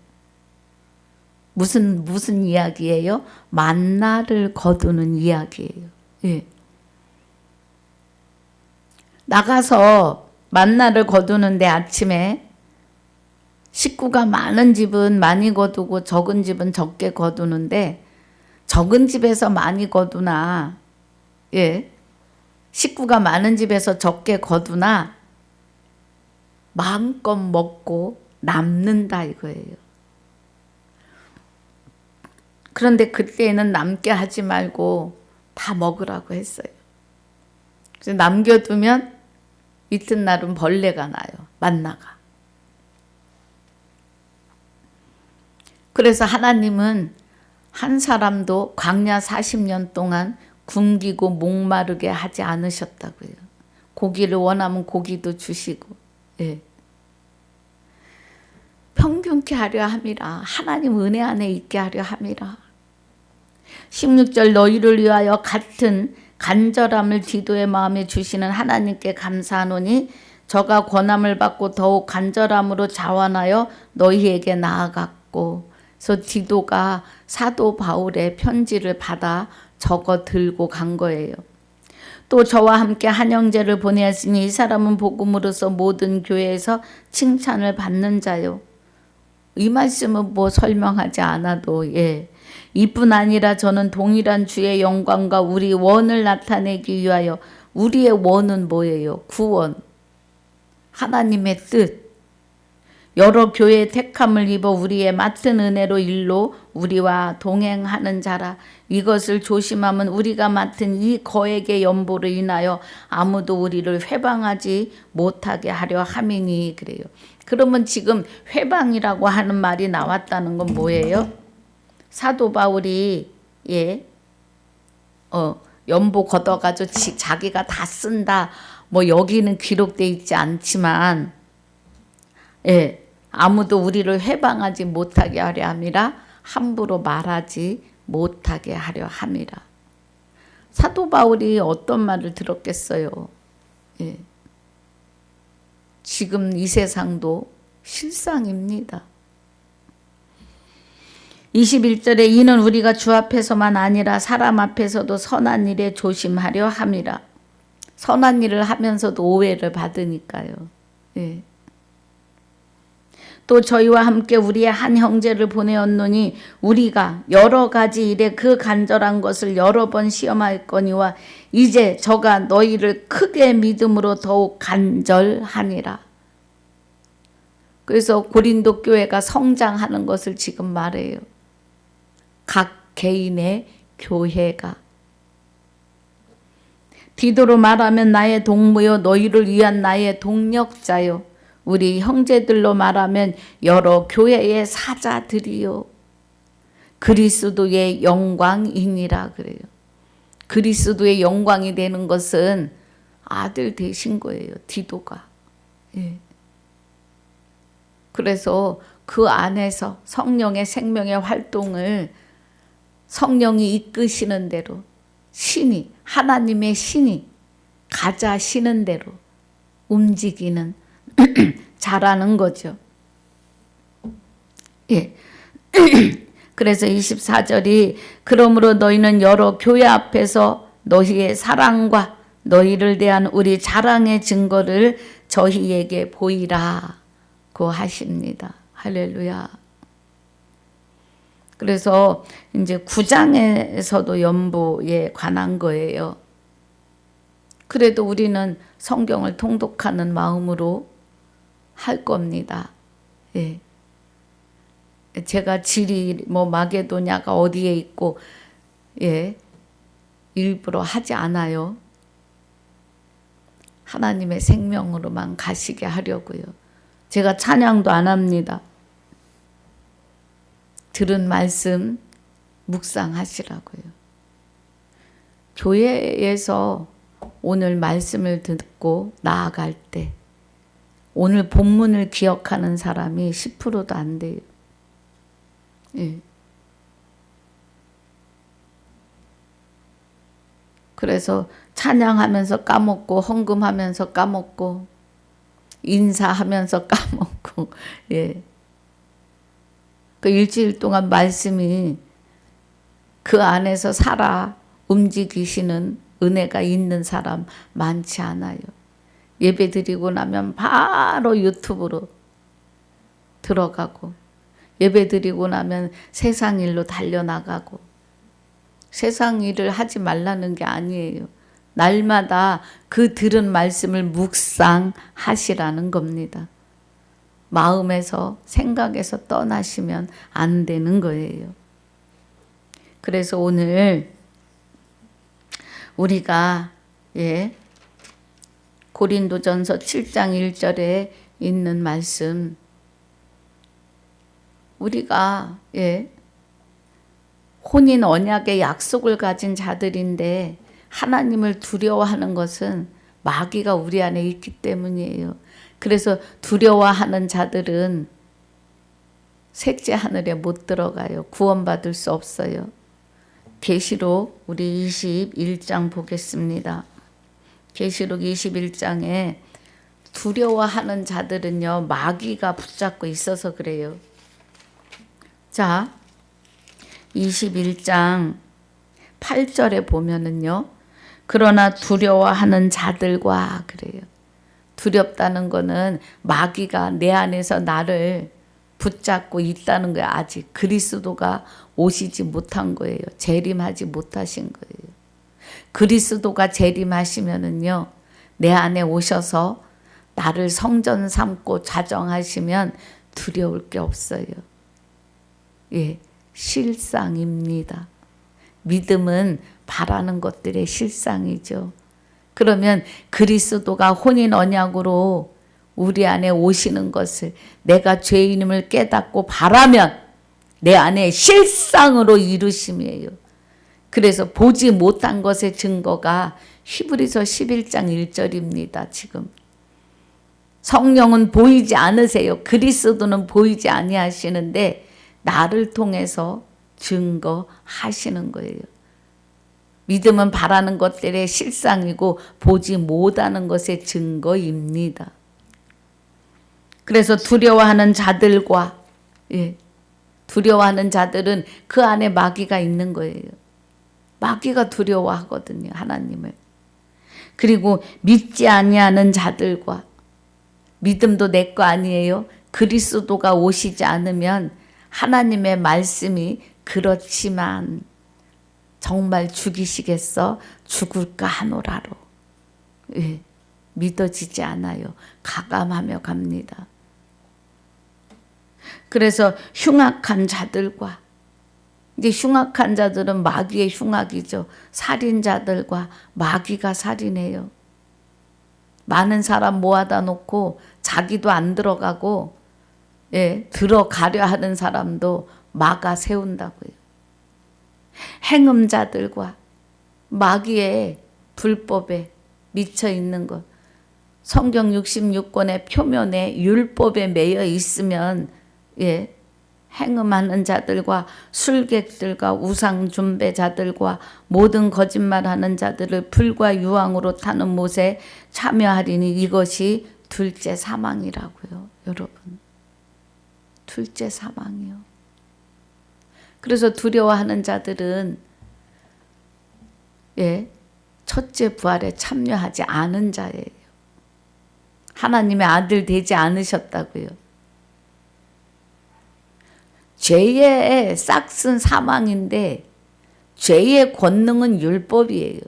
무슨 이야기예요? 만나를 거두는 이야기예요. 예. 나가서 만나를 거두는데 아침에 식구가 많은 집은 많이 거두고 적은 집은 적게 거두는데 적은 집에서 많이 거두나 예. 식구가 많은 집에서 적게 거두나 마음껏 먹고 남는다 이거예요. 그런데 그때는 남게 하지 말고 다 먹으라고 했어요. 그래서 남겨두면 이튿날은 벌레가 나요. 만나가. 그래서 하나님은 한 사람도 광야 40년 동안 굶기고 목마르게 하지 않으셨다고요. 고기를 원하면 고기도 주시고 예. 평균케 하려 함이라. 하나님 은혜 안에 있게 하려 함이라. 16절 너희를 위하여 같은 간절함을 디도의 마음에 주시는 하나님께 감사하노니 저가 권함을 받고 더욱 간절함으로 자원하여 너희에게 나아갔고 그래서 디도가 사도 바울의 편지를 받아 적어 들고 간 거예요. 또 저와 함께 한 형제를 보내었으니 이 사람은 복음으로서 모든 교회에서 칭찬을 받는 자요. 이 말씀은 뭐 설명하지 않아도 예. 이뿐 아니라 저는 동일한 주의 영광과 우리 원을 나타내기 위하여 우리의 원은 뭐예요? 구원. 하나님의 뜻. 여러 교회의 택함을 입어 우리의 맡은 은혜로 일로 우리와 동행하는 자라. 이것을 조심하면 우리가 맡은 이 거액의 연보로 인하여 아무도 우리를 회방하지 못하게 하려 함이니. 그래요. 그러면 지금 회방이라고 하는 말이 나왔다는 건 뭐예요? 사도 바울이 연보 걷어가지고 자기가 다 쓴다. 뭐 여기는 기록되어 있지 않지만 아무도 우리를 회방하지 못하게 하려 함이라. 함부로 말하지 못하게 하려 함이라. 사도 바울이 어떤 말을 들었겠어요? 지금 이 세상도 실상입니다. 21절에 이는 우리가 주 앞에서만 아니라 사람 앞에서도 선한 일에 조심하려 함이라. 선한 일을 하면서도 오해를 받으니까요. 또 저희와 함께 우리의 한 형제를 보내었노니 우리가 여러 가지 일에 그 간절한 것을 여러 번 시험하였거니와 이제 저가 너희를 크게 믿음으로 더욱 간절하니라. 그래서 고린도 교회가 성장하는 것을 지금 말해요. 각 개인의 교회가. 디도로 말하면 나의 동무요 너희를 위한 나의 동력자요. 우리 형제들로 말하면 여러 교회의 사자들이요. 그리스도의 영광이니라 그래요. 그리스도의 영광이 되는 것은 아들 되신 거예요. 디도가. 그래서 그 안에서 성령의 생명의 활동을 성령이 이끄시는 대로 신이 하나님의 신이 가자시는 대로 움직이는 잘하는 거죠. 그래서 24절이 그러므로 너희는 여러 교회 앞에서 너희의 사랑과 너희를 대한 우리 자랑의 증거를 저희에게 보이라고 하십니다. 할렐루야. 그래서 이제 9장에서도 연보에 관한 거예요. 그래도 우리는 성경을 통독하는 마음으로 할 겁니다. 제가 지리 마게도냐가 어디에 있고 일부러 하지 않아요. 하나님의 생명으로만 가시게 하려고요. 제가 찬양도 안 합니다. 들은 말씀 묵상하시라고요. 교회에서 오늘 말씀을 듣고 나아갈 때 오늘 본문을 기억하는 사람이 10%도 안 돼요. 그래서 찬양하면서 까먹고 헌금하면서 까먹고 인사하면서 까먹고 그 일주일 동안 말씀이 그 안에서 살아 움직이시는 은혜가 있는 사람 많지 않아요. 예배 드리고 나면 바로 유튜브로 들어가고 예배 드리고 나면 세상 일로 달려나가고 세상 일을 하지 말라는 게 아니에요. 날마다 그 들은 말씀을 묵상하시라는 겁니다. 마음에서 생각에서 떠나시면 안 되는 거예요. 그래서 오늘 우리가 고린도전서 7장 1절에 있는 말씀 우리가 혼인 언약의 약속을 가진 자들인데 하나님을 두려워하는 것은 마귀가 우리 안에 있기 때문이에요. 그래서 두려워하는 자들은 셋째 하늘에 못 들어가요. 구원받을 수 없어요. 계시록 우리 21장 보겠습니다. 계시록 21장에 두려워하는 자들은요, 마귀가 붙잡고 있어서 그래요. 자, 21장 8절에 보면은요, 그러나 두려워하는 자들과 그래요. 두렵다는 거는 마귀가 내 안에서 나를 붙잡고 있다는 거예요. 아직 그리스도가 오시지 못한 거예요. 재림하지 못하신 거예요. 그리스도가 재림하시면은요, 내 안에 오셔서 나를 성전 삼고 좌정하시면 두려울 게 없어요. 예, 실상입니다. 믿음은 바라는 것들의 실상이죠. 그러면 그리스도가 혼인 언약으로 우리 안에 오시는 것을 내가 죄인임을 깨닫고 바라면 내 안에 실상으로 이루심이에요. 그래서 보지 못한 것의 증거가 히브리서 11장 1절입니다. 지금 성령은 보이지 않으세요. 그리스도는 보이지 아니하시는데 나를 통해서 증거하시는 거예요. 믿음은 바라는 것들의 실상이고 보지 못하는 것의 증거입니다. 그래서 두려워하는 자들과 두려워하는 자들은 그 안에 마귀가 있는 거예요. 마귀가 두려워하거든요, 하나님을. 그리고 믿지 아니하는 자들과 믿음도 내 거 아니에요. 그리스도가 오시지 않으면 하나님의 말씀이 그렇지만 정말 죽이시겠어? 죽을까 하노라로. 예, 믿어지지 않아요. 가감하며 갑니다. 그래서 흉악한 자들과 이제 흉악한 자들은 마귀의 흉악이죠. 살인자들과 마귀가 살인해요. 많은 사람 모아다 놓고 자기도 안 들어가고 들어가려 하는 사람도 막아 세운다고요. 행음자들과 마귀의 불법에 미쳐 있는 것. 성경 66권의 표면에 율법에 매여 있으면 행음하는 자들과 술객들과 우상숭배자들과 모든 거짓말하는 자들을 불과 유황으로 타는 못에 참여하리니 이것이 둘째 사망이라고요. 여러분, 둘째 사망이요. 그래서 두려워하는 자들은 첫째 부활에 참여하지 않은 자예요. 하나님의 아들 되지 않으셨다고요. 죄의 싹슨 사망인데 죄의 권능은 율법이에요.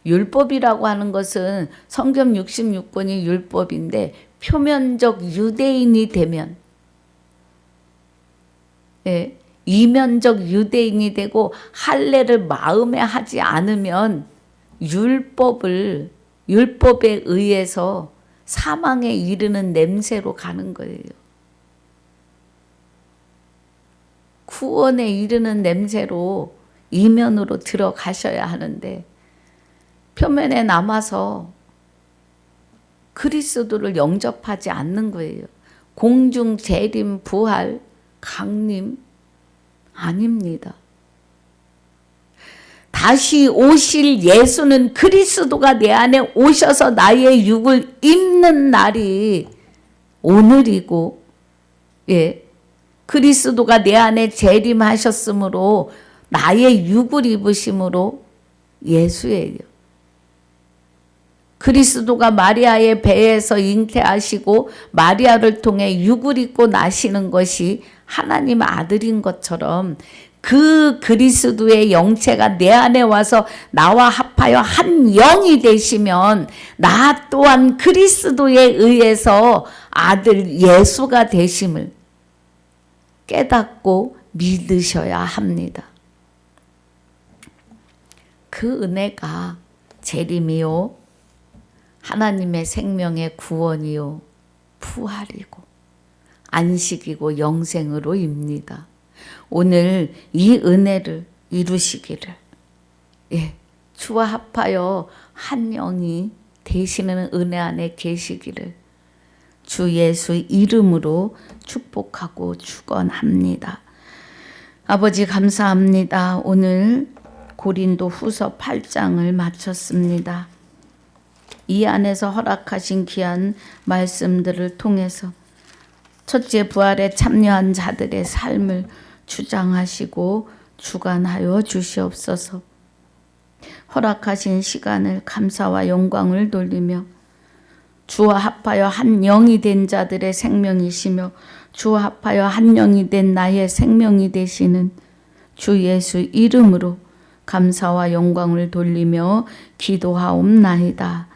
율법이라고 하는 것은 성경 66권이 율법인데 표면적 유대인이 되면 이면적 유대인이 되고 할례를 마음에 하지 않으면 율법에 의해서 사망에 이르는 냄새로 가는 거예요. 구원에 이르는 냄새로 이면으로 들어가셔야 하는데 표면에 남아서 그리스도를 영접하지 않는 거예요. 공중 재림 부활 강림 아닙니다. 다시 오실 예수는 그리스도가 내 안에 오셔서 나의 육을 입는 날이 오늘이고 그리스도가 내 안에 재림하셨으므로 나의 육을 입으심으로 예수예요. 그리스도가 마리아의 배에서 잉태하시고 마리아를 통해 육을 입고 나시는 것이 하나님 아들인 것처럼 그 그리스도의 영체가 내 안에 와서 나와 합하여 한 영이 되시면 나 또한 그리스도에 의해서 아들 예수가 되심을 깨닫고 믿으셔야 합니다. 그 은혜가 재림이요 하나님의 생명의 구원이요 부활이고 안식이고 영생으로입니다. 오늘 이 은혜를 이루시기를 주와 합하여 한 영이 되시는 은혜 안에 계시기를 주 예수 이름으로 축복하고 축원합니다. 아버지 감사합니다. 오늘 고린도 후서 8장을 마쳤습니다. 이 안에서 허락하신 귀한 말씀들을 통해서 첫째 부활에 참여한 자들의 삶을 주장하시고 주관하여 주시옵소서. 허락하신 시간을 감사와 영광을 돌리며 주와 합하여 한 영이 된 자들의 생명이시며 주와 합하여 한 영이 된 나의 생명이 되시는 주 예수 이름으로 감사와 영광을 돌리며 기도하옵나이다.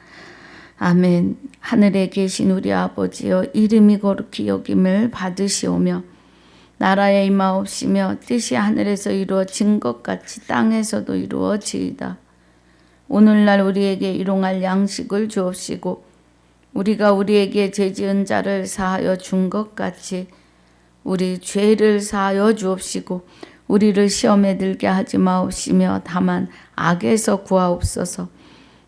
아멘. 하늘에 계신 우리 아버지여 이름이 거룩히 여김을 받으시오며 나라에 임하옵시며 뜻이 하늘에서 이루어진 것 같이 땅에서도 이루어지이다. 오늘날 우리에게 일용할 양식을 주옵시고 우리가 우리에게 죄지은 자를 사하여 준 것 같이 우리 죄를 사하여 주옵시고 우리를 시험에 들게 하지 마옵시며 다만 악에서 구하옵소서.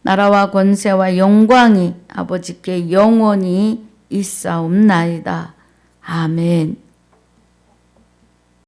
나라와 권세와 영광이 아버지께 영원히 있사옵나이다. 아멘.